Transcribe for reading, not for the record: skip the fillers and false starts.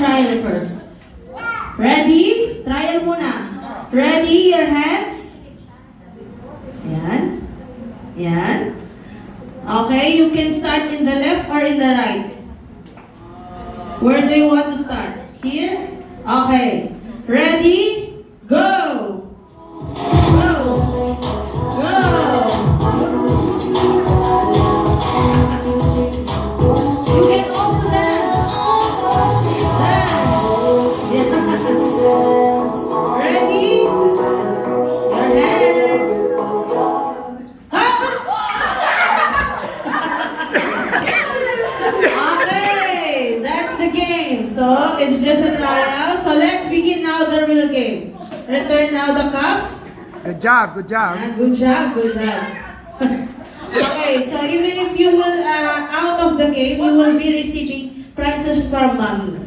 trial first. Ready? Trial muna. Ready? Your hands. Yan. Yan. Okay, you can start in the left or in the right. Where do you want to start? Here? Okay. Ready? Go! Go! Go! You can also dance. Dance. Yes. Ready? Your hands. Okay, that's the game. So it's just a trial. So let's begin now the real game. Return now the cups. Good job, good job. Good job, good job. Okay, so even if you will out of the game, you will be receiving prizes from mommy.